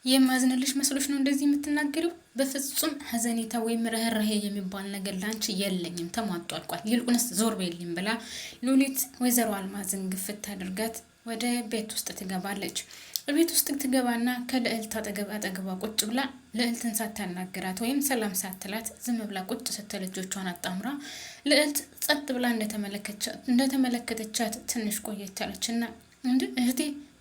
የማዝንልሽ መስሎሽ ነው እንደዚህ የምትናገሪው? በፍጹም ሀዘኔታ ወይም ርህራሄ የሚባል ነገር ላንቺ የለኝም፣ ተሟጦ አልቋል። ይልቁንስ ዞር በይልኝ ብላ ሉሊት ወይዘሮ አልማዝን ግፍት አድርጋት ወደ ቤት ውስጥ ትገባለች። ቤት ውስጥ ትገባና ከልዕልት አጠገቧ ቁጭ ብላ ልዕልትን ሳታናግራት ወይም ሰላም ሳትላት ዝም ብላ ቁጭ ስትል እጆቿን አጣምራ ልዕልት ጸጥ ብላ እንደተመለከተቻት ትንሽ ቆየት አለችና እንዴ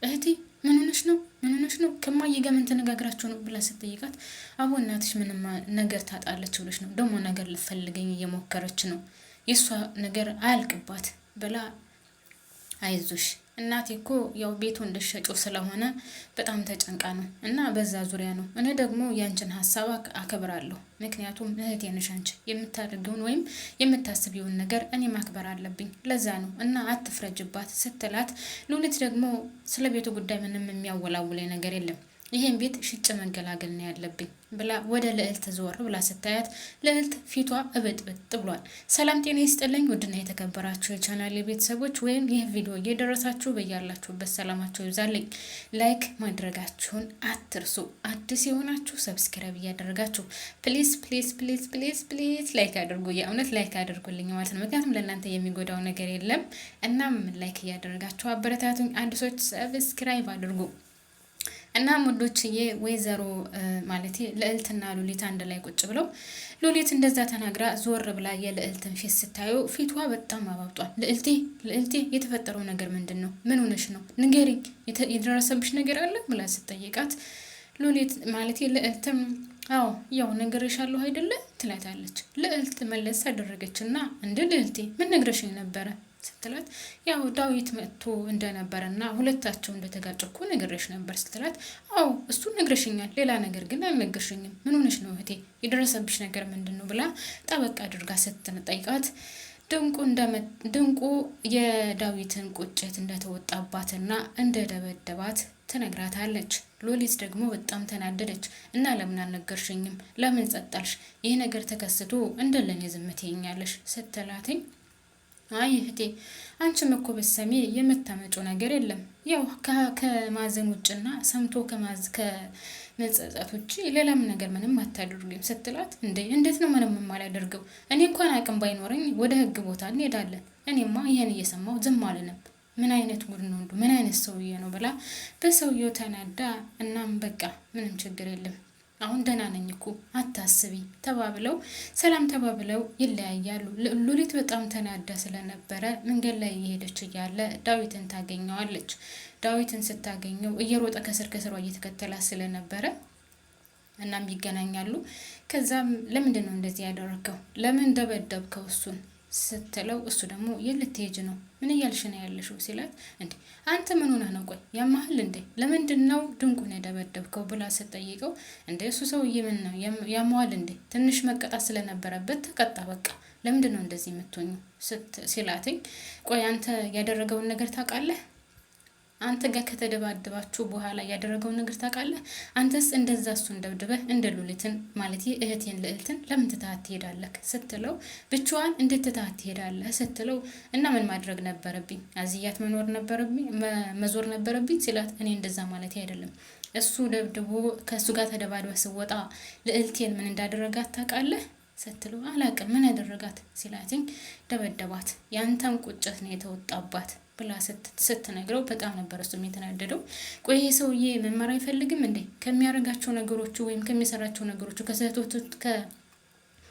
እህቴ ምን ሆነሽ ነው? ምን ሆነሽ ነው? ከማዬ ጋር ምን ተነጋግራችሁ ነው ብላ ስትጠይቃት አቦ እናትሽ ምንም ነገር ታጣለች ብለሽ ነው፣ ደግሞ ነገር ልፈልገኝ እየሞከረች ነው፣ የእሷ ነገር አያልቅባት ብላ አይዞሽ እናቴ እኮ ያው ቤቱ እንደሸጨው ስለሆነ በጣም ተጨንቃ ነው እና በዛ ዙሪያ ነው። እኔ ደግሞ ያንቺን ሀሳብ አከብራለሁ፣ ምክንያቱም እህቴ ነሽ። አንቺ የምታደርገውን ወይም የምታስቢውን ነገር እኔ ማክበር አለብኝ፣ ለዛ ነው እና አትፍረጅባት ስትላት፣ ሉሊት ደግሞ ስለ ቤቱ ጉዳይ ምንም የሚያወላውለኝ ነገር የለም፣ ይሄን ቤት ሽጭ መገላገል ነው ያለብኝ ብላ ወደ ልዕልት ዞር ብላ ስታያት ልዕልት ፊቷ እብጥብጥ ብሏል። ሰላም ጤና ይስጥልኝ ውድና የተከበራችሁ የቻናሌ ቤተሰቦች፣ ወይም ይህ ቪዲዮ እየደረሳችሁ በያላችሁበት ሰላማችሁ ይብዛልኝ። ላይክ ማድረጋችሁን አትርሱ። አዲስ የሆናችሁ ሰብስክራይብ እያደረጋችሁ ፕሊዝ ፕሊዝ ፕሊዝ ፕሊዝ ፕሊዝ ላይክ አድርጉ። የእውነት ላይክ አድርጉልኝ ማለት ነው፣ ምክንያቱም ለእናንተ የሚጎዳው ነገር የለም። እናም ላይክ እያደረጋችሁ አበረታቱኝ። አዲሶች ሰብስክራይብ አድርጉ። እና ሙዶችዬ ወይዘሮ ማለት ልዕልትና ሉሊት አንድ ላይ ቁጭ ብለው ሉሊት እንደዛ ተናግራ ዞር ብላ የልዕልትን ፊት ስታዩ ፊቷ በጣም አባብጧል። ልዕልቴ የተፈጠረው ነገር ምንድን ነው? ምን ሆነሽ ነው? ንገሪኝ፣ የደረሰብሽ ነገር አለ ብላ ስትጠይቃት ሉሊት ማለት ልዕልትም አዎ ያው ነግሬሻለሁ አይደለ ትላታለች። ልዕልት መለስ አደረገችና እንደ ልዕልቴ ምን ነግረሽኝ ነበረ ስትላት ያው ዳዊት መጥቶ እንደነበረና ሁለታቸው እንደተጋጩ እኮ ነግሬሽ ነበር ስትላት አዎ እሱ ነግረሽኛል፣ ሌላ ነገር ግን አልነገርሽኝም። ምን ሆነሽ ነው እህቴ? የደረሰብሽ ነገር ምንድን ነው ብላ ጠበቅ አድርጋ ስትጠይቃት ድንቁ የዳዊትን ቁጭት እንደተወጣባትና እንደደበደባት ትነግራታለች። ሎሊት ደግሞ በጣም ተናደደች እና ለምን አልነገርሽኝም? ለምን ጸጣልሽ? ይህ ነገር ተከስቶ እንደለኔ ዝም ትይኛለሽ ስትላትኝ አይ እህቴ አንቺም እኮ ብትሰሚ የምታመጪው ነገር የለም፣ ያው ከማዘን ውጭና ሰምቶ ከመጸጸት ውጭ ሌላም ነገር ምንም አታደርጊም ስትላት እንዴት ነው ምንም የማላደርገው? እኔ እንኳን አቅም ባይኖረኝ ወደ ህግ ቦታ እንሄዳለን፣ እኔማ ይሄን እየሰማው ዝም አልልም። ምን አይነት ጉድ ነው? ምን አይነት ሰውዬ ነው ብላ በሰውየው ተናዳ እናም በቃ ምንም ችግር የለም አሁን ደህና ነኝ እኮ አታስቢ ተባብለው ሰላም ተባብለው ይለያያሉ። ሉሊት በጣም ተናዳ ስለነበረ መንገድ ላይ እየሄደች እያለ ዳዊትን ታገኘዋለች። ዳዊትን ስታገኘው እየሮጠ ከስር ከስሯ እየተከተላት ስለነበረ እናም ይገናኛሉ። ከዛም ለምንድን ነው እንደዚህ ያደረገው? ለምን ደበደብከው እሱን ስትለው እሱ ደግሞ የልትሄጂ ነው? ምን እያልሽ ነው ያለሽው ሲላት እንዴ አንተ ምን ሆነህ ነው? ቆይ ያማህል እንዴ? ለምንድን ነው ድንቁን የደበደብከው ብላ ስትጠይቀው እንዴ እሱ ሰውዬ ምን ነው ያማዋል እንዴ? ትንሽ መቀጣት ስለነበረበት ተቀጣ፣ በቃ ለምንድን ነው እንደዚህ የምትሆኙ ሲላትኝ ቆይ አንተ ያደረገውን ነገር ታውቃለህ? አንተ ጋር ከተደባደባችሁ በኋላ ያደረገውን ነገር ታውቃለህ? አንተስ እንደዛ እሱን ደብድበህ እንደ ሉሊትን ማለት እህቴን ልዕልትን ለምን ትተሃት ትሄዳለህ ስትለው ብቻዋን እንዴት ትተሃት ትሄዳለህ ስትለው እና ምን ማድረግ ነበረብኝ? አዝያት መዞር ነበረብኝ ሲላት እኔ እንደዛ ማለት አይደለም፣ እሱ ደብድቦ ከእሱ ጋር ተደባድበህ ስወጣ ልዕልቴን ምን እንዳደረጋት ታውቃለህ ስትለው አላውቅም፣ ምን ያደረጋት ሲላትኝ ደበደባት፣ ያንተን ቁጭት ነው የተወጣባት ብላ ስትነግረው በጣም ነበር እሱም የተናደደው። ቆይ ይሄ ሰውዬ መማር አይፈልግም እንዴ? ከሚያደርጋቸው ነገሮቹ ወይም ከሚሰራቸው ነገሮቹ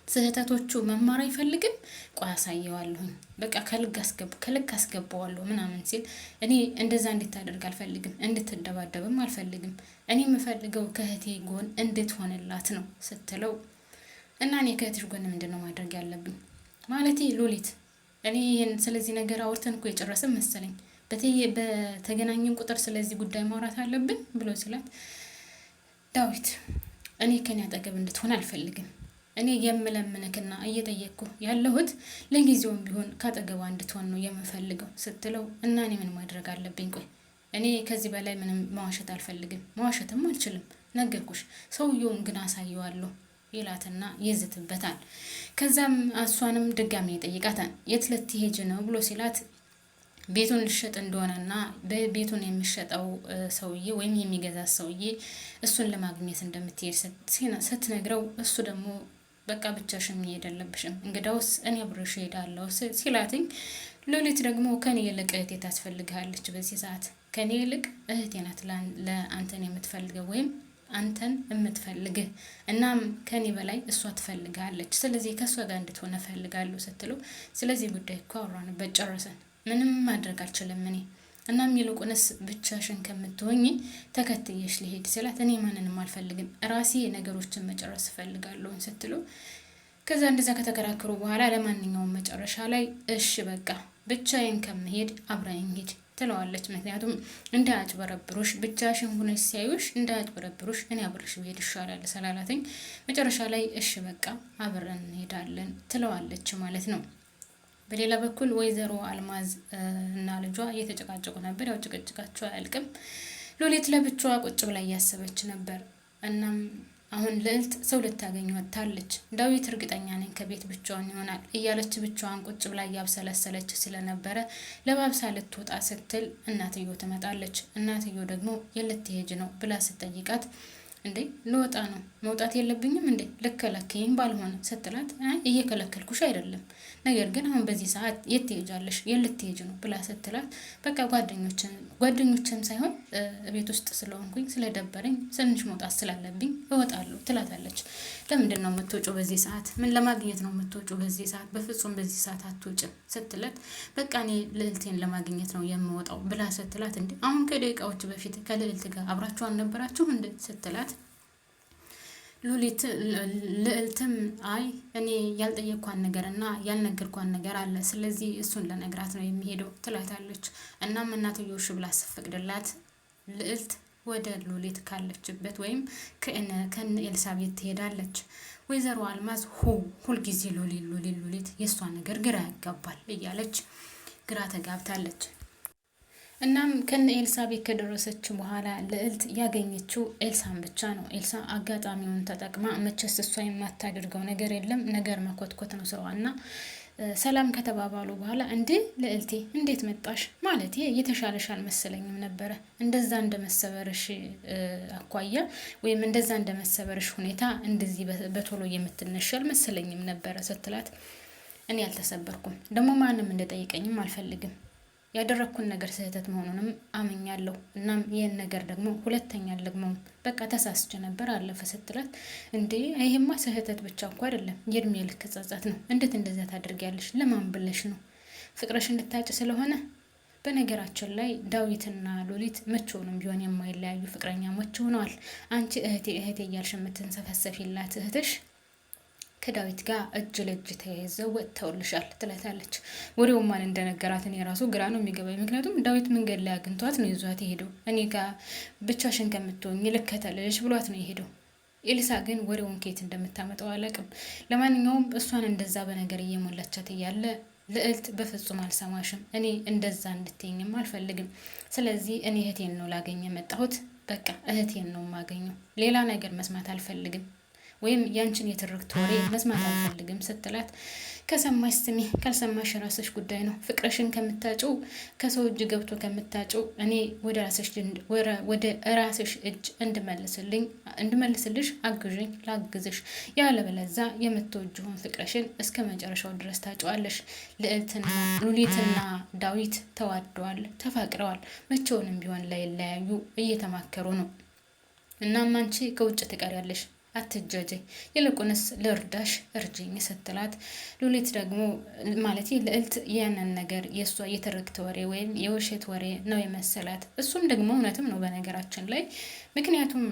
ከስህተቶቹ መማር አይፈልግም? ቆይ አሳየዋለሁኝ፣ በቃ ከልክ አስገባዋለሁ ምናምን ሲል እኔ እንደዛ እንድታደርግ አልፈልግም፣ እንድትደባደብም አልፈልግም፣ እኔ የምፈልገው ከእህቴ ጎን እንድትሆንላት ነው ስትለው እና እኔ ከእህትሽ ጎን ምንድን ነው ማድረግ ያለብኝ? ማለቴ ሉሊት እኔ ይሄን ስለዚህ ነገር አውርተን እኮ የጨረስን መሰለኝ፣ በተገናኘን ቁጥር ስለዚህ ጉዳይ ማውራት አለብን ብሎ ሲላት ዳዊት እኔ ከኔ አጠገብ እንድትሆን አልፈልግም፣ እኔ የምለምንክና እየጠየቅኩ ያለሁት ለጊዜውም ቢሆን ካጠገቧ እንድትሆን ነው የምፈልገው ስትለው እና እኔ ምን ማድረግ አለብኝ? ቆይ እኔ ከዚህ በላይ ምንም መዋሸት አልፈልግም፣ መዋሸትም አልችልም፣ ነገርኩሽ፣ ሰውየውን ግን አሳየዋለሁ ይላትና ይዝትበታል። ከዛም እሷንም ድጋሚ ይጠይቃታል። የት ልትሄጂ ነው ብሎ ሲላት ቤቱን ልሸጥ እንደሆነና ቤቱን የሚሸጠው ሰውዬ ወይም የሚገዛ ሰውዬ እሱን ለማግኘት እንደምትሄድ ስትነግረው እሱ ደግሞ በቃ ብቻሽን መሄድ የለብሽም እንግዳውስ እኔ አብሬሽ እሄዳለሁ ሲላትኝ ሉሊት ደግሞ ከኔ ይልቅ እህቴ ታስፈልግሃለች በዚህ ሰዓት ከኔ ይልቅ እህቴ ናት ለአንተን የምትፈልገው ወይም አንተን የምትፈልግህ እናም ከኔ በላይ እሷ ትፈልጋለች ስለዚህ ከእሷ ጋር እንድትሆነ እፈልጋለሁ ስትለው ስለዚህ ጉዳይ እኮ አወራንበት ጨረሰን ምንም ማድረግ አልችልም እኔ እናም ይልቁንስ ብቻሽን ከምትሆኚ ተከትየሽ ልሄድ ሲላት እኔ ማንንም አልፈልግም ራሴ ነገሮችን መጨረስ እፈልጋለሁ ስትለው ከዛ እንደዛ ከተከራከሩ በኋላ ለማንኛውም መጨረሻ ላይ እሺ በቃ ብቻዬን ከምሄድ አብራኝ ሂድ ትለዋለች ምክንያቱም እንዳያጭበረብሩሽ ብቻሽን ሆነሽ ሲያዩሽ እንዳያጭበረብሩሽ እኔ አብሬሽ ብሄድ ይሻላል ስላላትኝ መጨረሻ ላይ እሺ በቃ አብረን እንሄዳለን ትለዋለች ማለት ነው። በሌላ በኩል ወይዘሮ አልማዝ እና ልጇ እየተጨቃጨቁ ነበር። ያው ጭቅጭቃቸው አያልቅም። ሉሊት ለብቻዋ ቁጭ ብላ እያሰበች ነበር። እናም አሁን ልዕልት ሰው ልታገኝ ወጥታለች። ዳዊት እርግጠኛ ነኝ ከቤት ብቻዋን ይሆናል እያለች ብቻዋን ቁጭ ብላ እያብሰለሰለች ስለነበረ ለባብሳ ልትወጣ ስትል እናትዮ ትመጣለች። እናትዮ ደግሞ የልትሄጂ ነው ብላ ስትጠይቃት እንዴ ልወጣ ነው መውጣት የለብኝም እንዴ ልከለከይም ባልሆነ ስትላት እየከለከልኩሽ አይደለም ነገር ግን አሁን በዚህ ሰዓት የት ትሄጃለሽ የልትሄጂ ነው ብላ ስትላት በቃ ጓደኞችን ሳይሆን ቤት ውስጥ ስለሆንኩኝ ስለደበረኝ ትንሽ መውጣት ስላለብኝ እወጣለሁ ትላታለች። ለምንድን ነው የምትወጪው በዚህ ሰዓት ምን ለማግኘት ነው የምትወጪው በዚህ ሰዓት በፍጹም በዚህ ሰዓት አትወጪም ስትላት በቃ እኔ ልዕልቴን ለማግኘት ነው የምወጣው ብላ ስትላት እንዴ አሁን ከደቂቃዎች በፊት ከልዕልት ጋር አብራችሁ አልነበራችሁ እንዴ ስትላት ልዕልትም አይ እኔ ያልጠየኳን ነገርና ያልነገርኳን ነገር አለ ስለዚህ እሱን ለነግራት ነው የሚሄደው ትላታለች። እናም እናትየው እሺ ብላ ስትፈቅድላት ልዕልት ወደ ሉሊት ካለችበት ወይም ከነ ኤልሳቤት ትሄዳለች። ወይዘሮ አልማዝ ሁልጊዜ ሉሊት የእሷ ነገር ግራ ያጋባል እያለች ግራ ተጋብታለች። እናም ከነ ኤልሳቤት ከደረሰች በኋላ ልዕልት ያገኘችው ኤልሳን ብቻ ነው። ኤልሳ አጋጣሚውን ተጠቅማ መቼስ እሷ የማታደርገው ነገር የለም ነገር መኮትኮት ነው ስራዋና ሰላም ከተባባሉ በኋላ እንዴ ልዕልቴ እንዴት መጣሽ ማለት የተሻለሽ አልመሰለኝም ነበረ እንደዛ እንደመሰበርሽ አኳያ ወይም እንደዛ እንደመሰበርሽ ሁኔታ እንደዚህ በቶሎ የምትነሽ አልመሰለኝም ነበረ ስትላት እኔ አልተሰበርኩም ደግሞ ማንም እንደጠይቀኝም አልፈልግም ያደረኩን ነገር ስህተት መሆኑንም አመኛለሁ እናም ይሄን ነገር ደግሞ ሁለተኛ ደግሞ በቃ ተሳስቼ ነበር አለፈ ስትላት እንዴ ይሄማ ስህተት ብቻ እንኳን አይደለም የእድሜ ልክ ጸጸት ነው እንዴት እንደዛ ታደርጊያለሽ ለማን ብለሽ ነው ፍቅርሽ እንድታጭ ስለሆነ በነገራችን ላይ ዳዊትና ሉሊት መቼውንም ቢሆን የማይለያዩ ፍቅረኛሞች ሆነዋል አንቺ እህቴ እያልሽ የምትንሰፈሰፊላት እህትሽ ከዳዊት ጋር እጅ ለእጅ ተያይዘው ወጥተውልሻል ትላታለች። ወሬው ማን እንደነገራት እኔ ራሱ ግራ ነው የሚገባኝ ምክንያቱም ዳዊት መንገድ ላይ አግኝቷት ነው ይዟት የሄደው እኔ ጋር ብቻሽን ከምትሆኚ ልከተልሽ ብሏት ነው የሄደው። ኤልሳ ግን ወሬውን ከየት እንደምታመጣው አላውቅም። ለማንኛውም እሷን እንደዛ በነገር እየሞላቻት እያለ ልዕልት በፍጹም አልሰማሽም እኔ እንደዛ እንድትይኝም አልፈልግም ስለዚህ እኔ እህቴን ነው ላገኘ መጣሁት በቃ እህቴን ነው የማገኘው ሌላ ነገር መስማት አልፈልግም ወይም ያንቺን የትርክት ወሬ መስማት አልፈልግም ስትላት ከሰማሽ ስሚ ካልሰማሽ ራስሽ ጉዳይ ነው ፍቅርሽን ከምታጭው ከሰው እጅ ገብቶ ከምታጭው እኔ ወደ ራስሽ እጅ እንድመልስልሽ አግዥኝ ላግዝሽ ያለበለዛ የምትወጂውን ፍቅርሽን እስከ መጨረሻው ድረስ ታጭዋለሽ ሉሊትና ዳዊት ተዋደዋል ተፋቅረዋል መቼውንም ቢሆን ላይለያዩ እየተማከሩ ነው እናም አንቺ ከውጭ ትቀሪያለሽ አትጃጀኝ ይልቁንስ ለርዳሽ እርጅኝ ስትላት ሉሊት ደግሞ ማለት ልዕልት ያንን ነገር የሷ የተረክተ ወሬ ወይም የውሸት ወሬ ነው የመሰላት እሱም ደግሞ እውነትም ነው በነገራችን ላይ ምክንያቱም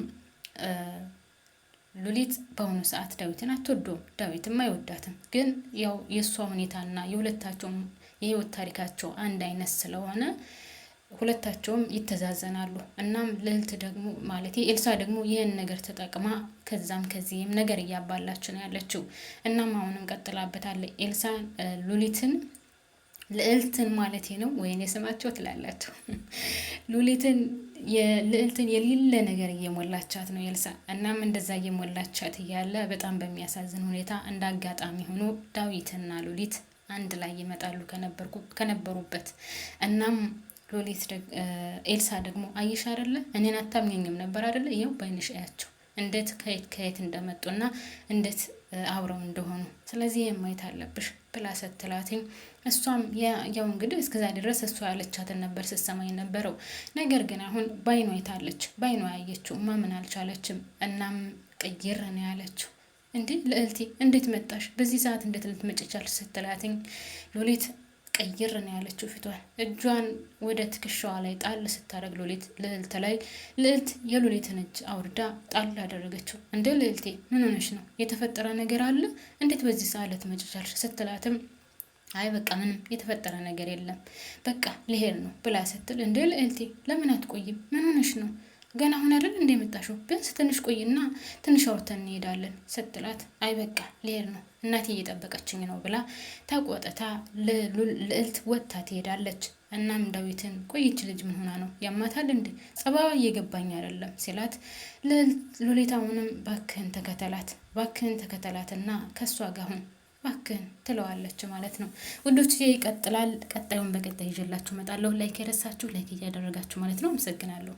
ሉሊት በአሁኑ ሰዓት ዳዊትን አትወደውም ዳዊትም አይወዳትም ግን ያው የሷ ሁኔታና የሁለታቸውም የህይወት ታሪካቸው አንድ አይነት ስለሆነ ሁለታቸውም ይተዛዘናሉ እናም ልዕልት ደግሞ ማለት ኤልሳ ደግሞ ይህን ነገር ተጠቅማ ከዛም ከዚህም ነገር እያባላች ነው ያለችው እናም አሁንም ቀጥላበታለች ኤልሳ ልዕልትን ማለት ነው ወይኔ ስማቸው ትላላችሁ ልዕልትን የሌለ ነገር እየሞላቻት ነው ኤልሳ እናም እንደዛ እየሞላቻት እያለ በጣም በሚያሳዝን ሁኔታ እንዳጋጣሚ ሆኖ ዳዊትና ሉሊት አንድ ላይ ይመጣሉ ከነበሩበት። እናም ሉሊት ኤልሳ ደግሞ አየሽ አይደለ እኔን አታምኘኝም ነበር አይደለ? ይኸው በአይንሽ እያቸው እንዴት ከየት እንደመጡና እንዴት አብረው እንደሆኑ ስለዚህ ማየት አለብሽ ብላ ስትላትኝ እሷም ያው እንግዲህ እስከዛ ድረስ እሷ ያለቻትን ነበር ስትሰማኝ ነበረው። ነገር ግን አሁን ባይኗ አይታለች፣ ባይኗ ያየችው ማመን አልቻለችም። እናም ቅይር ነው ያለችው። እንዴ ልዕልቴ እንዴት መጣሽ? በዚህ ሰዓት እንዴት ልትመጪ ቻልሽ? ስትላትኝ ሉሊት ቀይር ነው ያለችው። ፊቷን እጇን ወደ ትከሻዋ ላይ ጣል ስታደርግ ልዕልት ላይ ልዕልት የሉሊትን እጅ አውርዳ ጣል አደረገችው። እንደ ልዕልቴ ምን ሆነሽ ነው? የተፈጠረ ነገር አለ? እንዴት በዚህ ሰዓት ልትመጪ ቻልሽ? ስትላትም አይ በቃ ምንም የተፈጠረ ነገር የለም በቃ ልሄድ ነው ብላ ስትል እንደ ልዕልቴ ለምን አትቆይም? ምን ሆነሽ ነው? ገና አሁን አይደል እንደመጣሽው ቢያንስ ትንሽ ቆይና ትንሽ አውርተን እንሄዳለን ስትላት አይ በቃ ልሄድ ነው እናቴ እየጠበቀችኝ ነው ብላ ተቆጥታ ልዕልት ወጥታ ትሄዳለች። እናም ዳዊትን ቆይች ልጅ ምን ሆና ነው ያማታል እንዴ? ጸባባ እየገባኝ አይደለም ሲላት ሉሊት አሁንም ባክህን ተከተላትና ከሷ ጋር ሁን ባክህን ትለዋለች ማለት ነው። ውዶች ይቀጥላል። ቀጣዩን በቀጣይ ይዤላችሁ እመጣለሁ። ላይክ የረሳችሁ ላይክ እያደረጋችሁ ማለት ነው። አመሰግናለሁ።